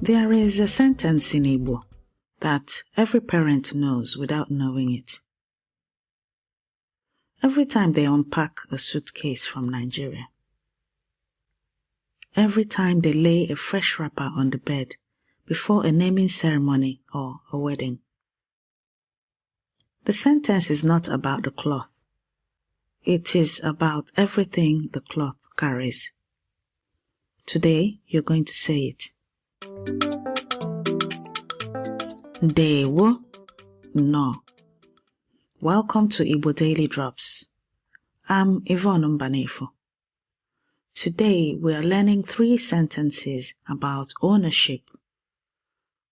There is a sentence in Igbo that every parent knows without knowing it. Every time they unpack a suitcase from Nigeria, every time they lay a fresh wrapper on the bed before a naming ceremony or a wedding, the sentence is not about the cloth. It is about everything the cloth carries. Today, you're going to say it. Ndewo. No. Welcome to Igbo Daily Drops. I'm Yvonne Mbanefo. Today, we are learning 3 sentences about ownership.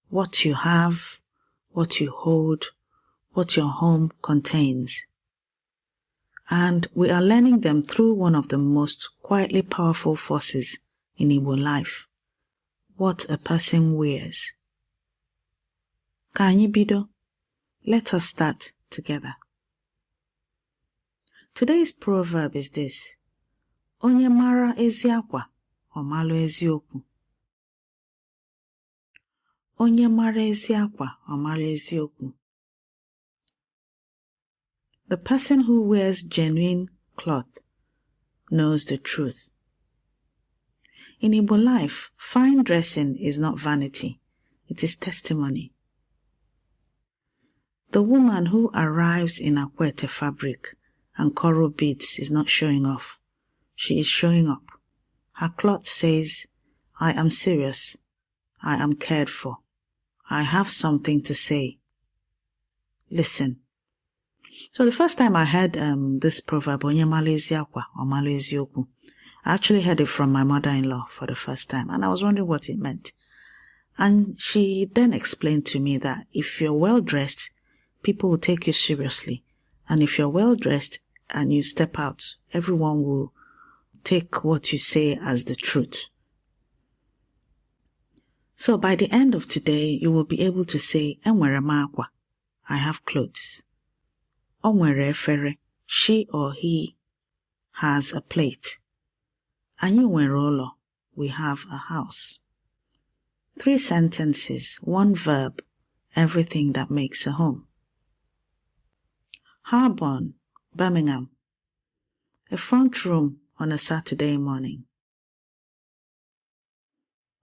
What you have, what you hold, what your home contains. And we are learning them through one of the most quietly powerful forces in Igbo life. What a person wears. Ka anyị bido? Let us start together. Today's proverb is this. Onye mara ezi akwa, ọ malụ eziokwu. Onye mara ezi akwa, ọ malụ eziokwu. The person who wears genuine cloth knows the truth. In Igbo life, fine dressing is not vanity, it is testimony. The woman who arrives in Akwete fabric and coral beads is not showing off. She is showing up. Her cloth says, I am serious. I am cared for. I have something to say. Listen. So the first time I heard this proverb, Onye mara ezi akwa, ọ malụ eziokwu, I actually heard it from my mother-in-law for the first time, and I was wondering what it meant. And she then explained to me that if you're well-dressed, people will take you seriously. And if you're well-dressed and you step out, everyone will take what you say as the truth. So by the end of today, you will be able to say, Enwere m akwa, I have clothes. O nwere efere, she or he has a plate. Anyị nwere ụlọ, we have a house. 3 sentences, 1 verb, everything that makes a home. Harborne, Birmingham. A front room on a Saturday morning.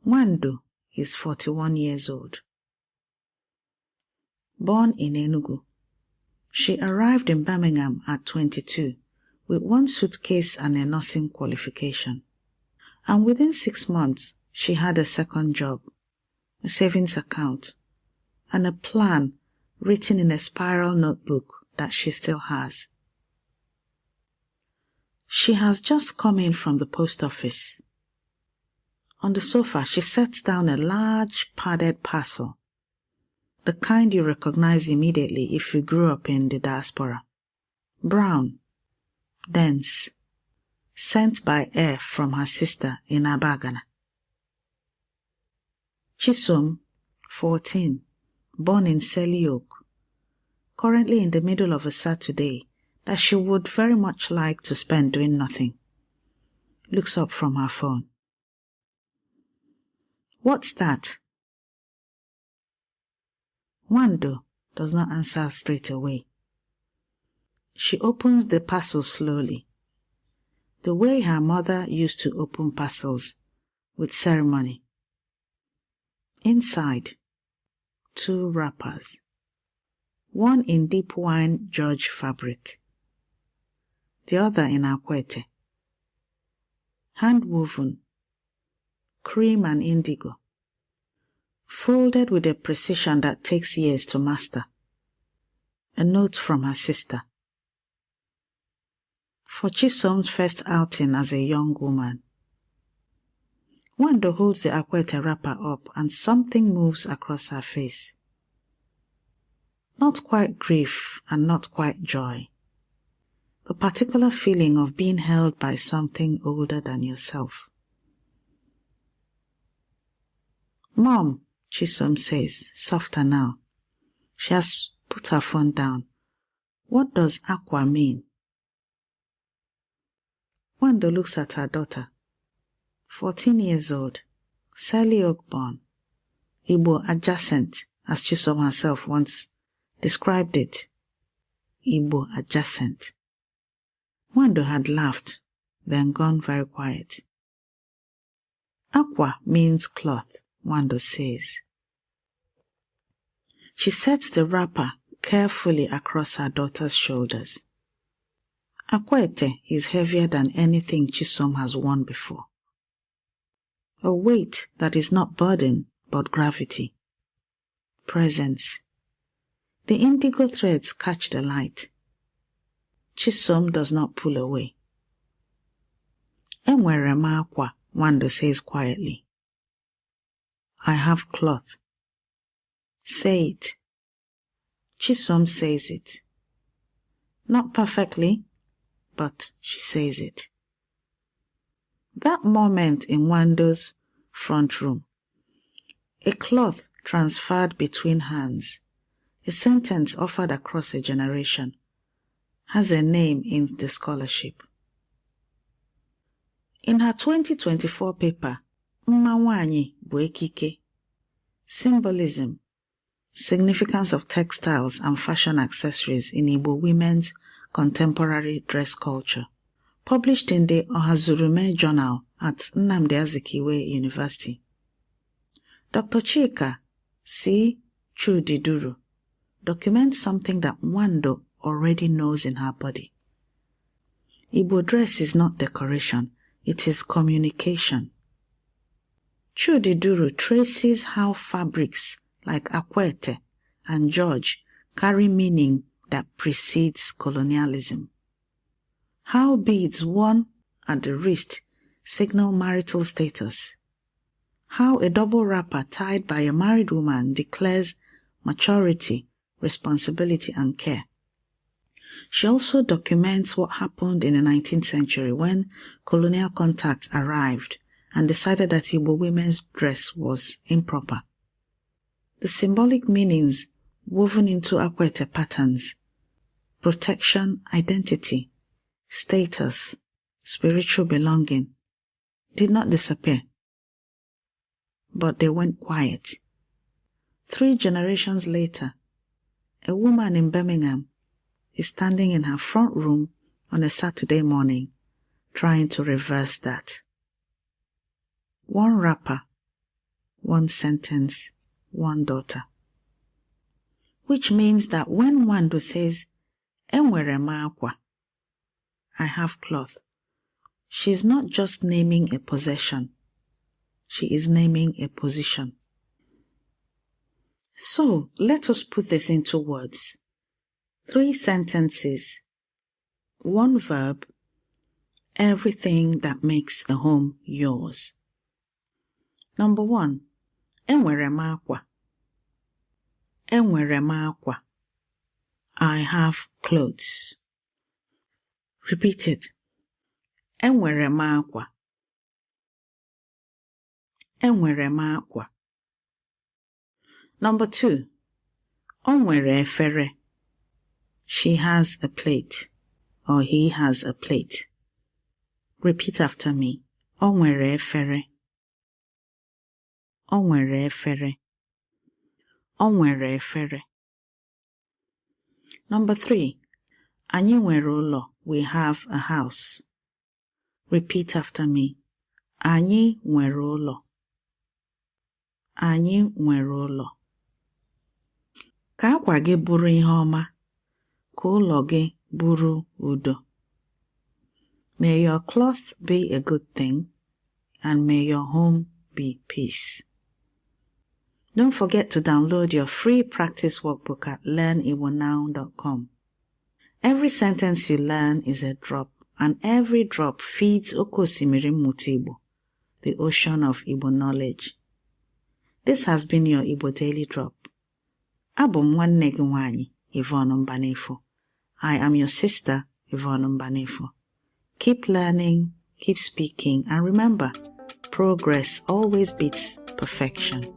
Nwando is 41 years old. Born in Enugu. She arrived in Birmingham at 22 with 1 suitcase and a nursing qualification. And within 6 months, she had a 2nd job, a savings account, and a plan written in a spiral notebook that she still has. She has just come in from the post office. On the sofa, she sets down a large padded parcel, the kind you recognize immediately if you grew up in the diaspora. Brown, dense, sent by air from her sister in Abagana. Chisom, 14, born in Selly Oak, currently in the middle of a Saturday that she would very much like to spend doing nothing. Looks up from her phone. What's that? Nwando does not answer straight away. She opens the parcel slowly, the way her mother used to open parcels, with ceremony. Inside, 2 wrappers. 1 in deep wine George fabric, the other in Akwete. Hand-woven, cream and indigo, folded with a precision that takes years to master. A note from her sister. For Chisom's first outing as a young woman. Nwando holds the Akwete wrapper up and something moves across her face. Not quite grief and not quite joy. The particular feeling of being held by something older than yourself. Mom, Chisom says, softer now. She has put her phone down. What does aqua mean? Nwando looks at her daughter. 14 years old, Selly Oak born. Igbo adjacent, as Chisom herself once described it. Igbo adjacent. Nwando had laughed, then gone very quiet. Aqua means cloth, Nwando says. She sets the wrapper carefully across her daughter's shoulders. Akwete is heavier than anything Chisom has worn before. A weight that is not burden, but gravity. Presence. The indigo threads catch the light. Chisom does not pull away. Enwere m akwa, Nwando says quietly. I have cloth. Say it. Chisom says it. Not perfectly, but she says it. That moment in Nwando's front room, a cloth transferred between hands, a sentence offered across a generation, has a name in the scholarship. In her 2024 paper, Mma Nwaanyi bụ Ekike, Symbolism, Significance of Textiles and Fashion Accessories in Igbo Women's Contemporary Dress Culture, published in the Ohazurume Journal at Nnamdi Azikiwe University, Dr. Chika C. Chudiduru documents something that Nwando already knows in her body. Igbo dress is not decoration, it is communication. Chudiduru traces how fabrics like Akwete and George carry meaning that precedes colonialism. How beads worn at the wrist signal marital status. How a double wrapper tied by a married woman declares maturity, responsibility, and care. She also documents what happened in the 19th century when colonial contacts arrived and decided that Igbo women's dress was improper. The symbolic meanings woven into Akwete patterns, protection, identity, status, spiritual belonging, did not disappear, but they went quiet. 3 generations later, a woman in Birmingham is standing in her front room on a Saturday morning trying to reverse that. One wrapper, one sentence, one daughter. Which means that when Nwando says, Enwere m akwa, I have cloth, she is not just naming a possession, she is naming a position. So, let us put this into words. 3 sentences, 1 verb, everything that makes a home yours. Number 1, Enwere m akwa. Enwere m akwa. I have clothes. Repeat it. Enwere m akwa. Enwere m akwa. Number 2, O nwere efere. She has a plate, or he has a plate. Repeat after me. O nwere efere. O nwere efere. O nwere efere. Number 3, anyị nwere ụlọ. We have a house. Repeat after me. Anyị nwere ụlọ. Anyị nwere ụlọ. Ka akwa gị bụrụ ihe ọma, ka ụlọ gị bụrụ udo. May your cloth be a good thing, and may your home be peace. Don't forget to download your free practice workbook at learnibonow.com. Every sentence you learn is a drop, and every drop feeds Okosimiri Mmụta Igbo, the ocean of Igbo knowledge. This has been your Igbo Daily Drop. Abụ m nwanne gị nwaanyị, Yvonne Mbanefo. I am your sister, Yvonne Mbanefo. Keep learning, keep speaking, and remember, progress always beats perfection.